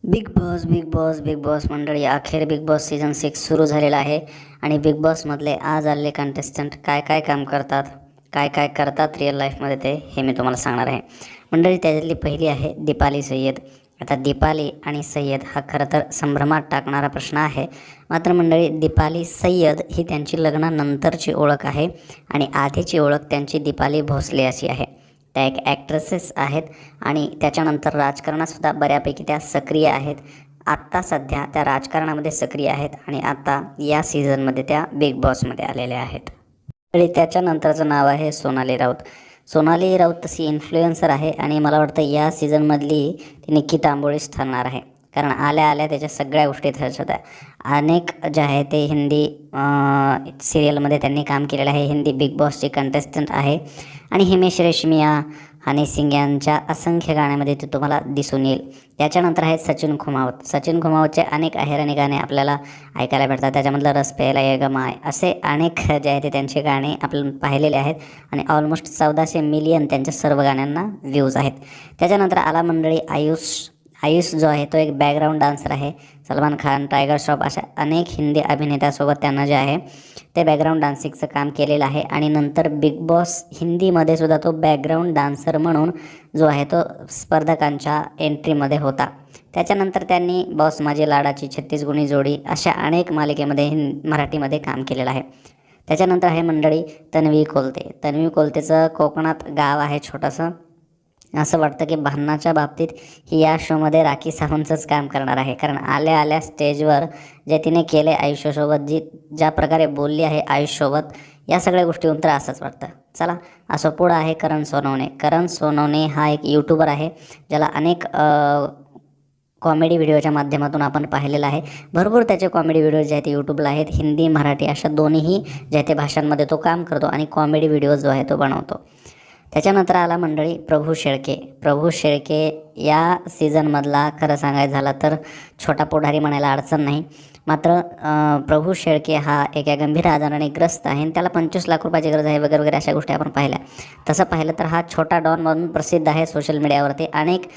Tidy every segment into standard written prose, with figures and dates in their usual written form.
Big boss मंडळी, अखेर big boss season 6 सुरू झालेला आहे आणि बिग बॉसमधले आज आलेले कंटेस्टंट काय काय काम करतात, काय काय करतात रिअल लाईफमध्ये हे मी तुम्हाला सांगणार आहे मंडळी. त्याच्यातली पहिली आहे दीपाली सय्यद. आता दीपाली आणि सय्यद हा खरं तर संभ्रमात टाकणारा प्रश्न आहे. मात्र मंडळी, दीपाली सय्यद ही त्यांची लग्नानंतरची ओळख आहे आणि आधीची ओळख त्यांची दीपाली भोसले अशी आहे. त्या एक ॲक्ट्रेसेस आहेत आणि त्याच्यानंतर राजकारणातसुद्धा बऱ्यापैकी त्या सक्रिय आहेत. आत्ता सध्या त्या राजकारणामध्ये सक्रिय आहेत आणि आता या सीझनमध्ये त्या बिग बॉसमध्ये आलेल्या आहेत. आणि त्याच्यानंतरचं नाव आहे सोनाली राऊत. सोनाली राऊत तशी इन्फ्लुएन्सर आहे आणि मला वाटतं या सीझनमधली ती निक्की तांबोळीच ठरणार आहे. कारण आल्या आल्या त्याच्या सगळ्या गोष्टी ठरत होत्या. अनेक जे आहे ते हिंदी सिरियलमध्ये त्यांनी काम केलेलं आहे. हिंदी बिग बॉसचे कंटेस्टंट आहे आणि हिमेश रेशमिया, हनी सिंग यांच्या असंख्य गाण्यामध्ये ते तुम्हाला दिसून येईल. त्याच्यानंतर आहेत सचिन खुमावत. सचिन खुमावतचे अनेक आहेराणी गाणे आपल्याला ऐकायला भेटतात. त्याच्यामधलं रस प्यायला ये ग माय असे अनेक जे आहे ते त्यांचे गाणे आपण पाहिलेले आहेत आणि ऑलमोस्ट 1400 मिलियन त्यांच्या सर्व गाण्यांना व्ह्यूज आहेत. त्याच्यानंतर आला मंडळी आयुष जो आहे तो एक बॅकग्राऊंड डान्सर आहे. सलमान खान, टायगर श्रॉफ अशा अनेक हिंदी अभिनेत्यासोबत त्यांना जे आहे ते बॅकग्राऊंड डान्सिंगचं काम केलेलं आहे आणि नंतर बिग बॉस हिंदीमध्ये सुद्धा तो बॅकग्राऊंड डान्सर म्हणून जो आहे तो स्पर्धकांच्या एंट्रीमध्ये होता. त्याच्यानंतर त्यांनी बॉस माझी लाडाची, 36 गुणी जोडी अशा अनेक मालिकेमध्ये मराठीमध्ये काम केलेलं आहे. त्याच्यानंतर आहे मंडळी तन्वी कोलते. तन्वी कोलतेचं कोकणात गाव आहे छोटंसं. असं वाटतं की भांडणाच्या बाबतीत ही या शोमध्ये राखी सावंतचंच काम करणार आहे. कारण आल्या आल्या स्टेजवर जे तिने केले आयुष्यासोबत, ज्या प्रकारे बोलली आहे आयुष्यासोबत, या सगळ्या गोष्टीहून तर असंच वाटतं. चला, असं पुढं आहे करण सोनवणे. करण सोनवणे हा एक यूट्यूबर आहे ज्याला अनेक कॉमेडी व्हिडिओच्या माध्यमातून आपण पाहिलेलं आहे. भरपूर त्याचे कॉमेडी व्हिडिओ जे आहेत ते यूट्यूबला आहेत. हिंदी मराठी अशा दोन्हीही जे आहे ते भाषांमध्ये तो काम करतो आणि कॉमेडी व्हिडिओ जो आहे तो बनवतो. त्याच्यानंतर आला मंडळी प्रभू शेळके. प्रभू शेळके या सीझनमधला खरं सांगायचं झालं तर छोटा पुढारी म्हणायला अडचण नाही. मात्र प्रभू शेळके हा एका गंभीर आजाराने ग्रस्त आहे आणि त्याला 25 लाख रुपयाची गरज आहे वगैरे वगैरे अशा गोष्टी आपण पाहिल्या. तसं पाहिलं तर हा छोटा डॉन म्हणून प्रसिद्ध आहे सोशल मीडियावरती. अनेक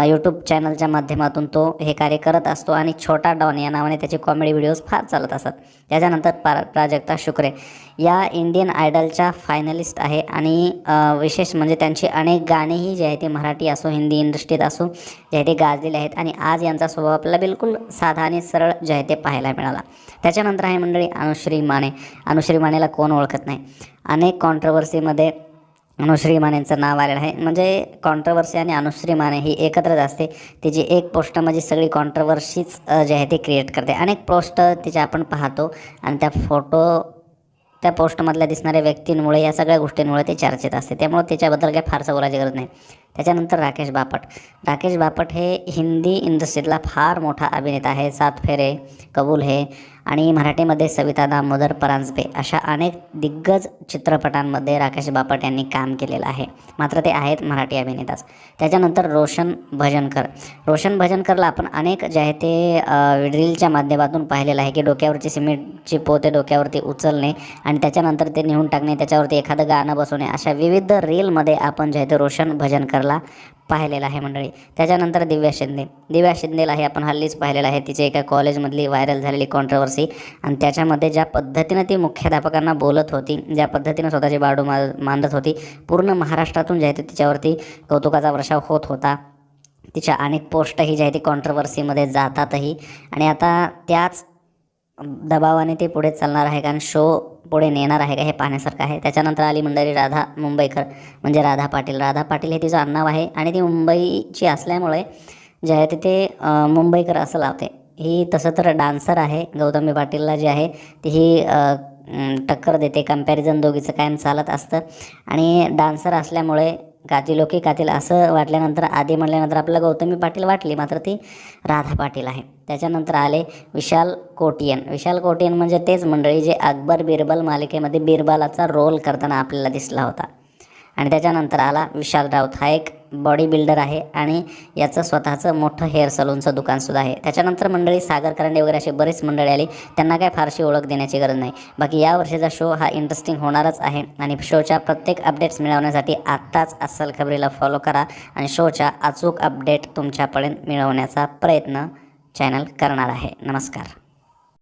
यूट्यूब चॅनलच्या माध्यमातून तो हे कार्य करत असतो आणि छोटा डॉन या नावाने त्याचे कॉमेडी व्हिडिओज फार चालत असतात. त्याच्यानंतर प्राजक्ता शुक्रे या इंडियन आयडलच्या फायनलिस्ट आहे आणि विशेष म्हणजे त्यांची अनेक गाणेही जे आहे ते मराठी असो हिंदी इंडस्ट्रीत असो जे आहे ते गाजलेले आहेत आणि आज यांचा स्वभाव आपल्याला बिलकुल साधा आणि सरळ जे आहे ते पाहायला मिळाला. त्याच्यानंतर आहे मंडळी अनुश्री माने. अनुश्री मानेला कोण ओळखत नाही. अनेक कॉन्ट्रोवर्सीमध्ये अनुश्री मानेंचं नाव आलेलं आहे. म्हणजे कॉन्ट्रोवर्सी आणि अनुश्री माने ही एकत्रच असते. तिची एक पोस्ट म्हणजे सगळी कॉन्ट्रोवर्सीच जे आहे ते क्रिएट करते. अनेक पोस्ट तिचे आपण पाहतो आणि त्या पोस्टमधल्या दिसणाऱ्या व्यक्तींमुळे या सगळ्या गोष्टींमुळे ते चर्चेत असते. त्यामुळे त्याच्याबद्दल काही फारसं बोलायची गरज नाही. त्याच्यानंतर राकेश बापट. राकेश बापट हे हिंदी इंडस्ट्रीतला फार मोठा अभिनेता आहे. 7 फेरे, कबूल है आणि मराठीमध्ये सविता दामोदर परांजपे अशा अनेक दिग्गज चित्रपटांमध्ये राकेश बापट यांनी काम केलेलं आहे. मात्र ते आहेत मराठी अभिनेताच. त्याच्यानंतर रोशन भजनकर. रोशन भजनकरला आपण अनेक जे आहे ते रीलच्या माध्यमातून पाहिलेलं आहे की डोक्यावरची सिमेंटची पोते डोक्यावरती उचलणे आणि त्याच्यानंतर ते नेऊन टाकणे, त्याच्यावरती एखादं गाणं बसवणे अशा विविध रीलमध्ये आपण जे आहे ते रोशन भजनकरला पाहिलेलं आहे मंडळी. त्याच्यानंतर दिव्या शिंदे. दिव्या शिंदेलाही आपण हल्लीच पाहिलेलं आहे. तिचे एका कॉलेजमधली व्हायरल झालेली कॉन्ट्रोवर्सी आणि त्याच्यामध्ये ज्या पद्धतीनं ती मुख्याध्यापकांना बोलत होती, ज्या पद्धतीनं स्वतःची बाडू मांडत होती, पूर्ण महाराष्ट्रातून जे आहे ते तिच्यावरती कौतुकाचा वर्षाव होत होता. तिच्या अनेक पोस्टही जे आहे ती कॉन्ट्रोवर्सीमध्ये जातातही आणि आता त्याच दबावाने ते पुढे चालणार आहे कारण शो पुढे नेणार आहे का हे पाहण्यासारखं आहे. त्याच्यानंतर आली मंडळी राधा मुंबईकर म्हणजे राधा पाटील. राधा पाटील हे तिचं आडनाव आहे आणि ती मुंबईची असल्यामुळे जे आहे ते मुंबईकर असं लावते. ही तसं तर डान्सर आहे. गौतमी पाटीलला जी आहे ती ही टक्कर देते. कंपॅरिझन दोघीचं कायम चालत असतं आणि डान्सर असल्यामुळे कातिलोकी कातील असं वाटल्यानंतर आधी म्हटल्यानंतर आपल्याला गौतमी पाटील वाटली, मात्र ती राधा पाटील आहे. त्याच्यानंतर आले विशाल कोटियन. विशाल कोटियन म्हणजे तेच मंडळी जे अकबर बिरबल मालिकेमध्ये बिरबलाचा रोल करताना आपल्याला दिसला होता. आणि त्याच्यानंतर आला विशाल राऊत. हा एक बॉडी बिल्डर आहे आणि याचं स्वतःचं मोठं हेअर सलूनचं दुकानसुद्धा आहे. त्याच्यानंतर मंडळी सागर करंडे वगैरे अशी बरीच मंडळी आली. त्यांना काय फारशी ओळख देण्याची गरज नाही. बाकी या वर्षीचा शो हा इंटरेस्टिंग होणारच आहे आणि शोच्या प्रत्येक अपडेट्स मिळवण्यासाठी आत्ताच अस्सल खबरीला फॉलो करा आणि शोच्या अचूक अपडेट तुमच्यापर्यंत मिळवण्याचा प्रयत्न चॅनल करणार आहे. नमस्कार.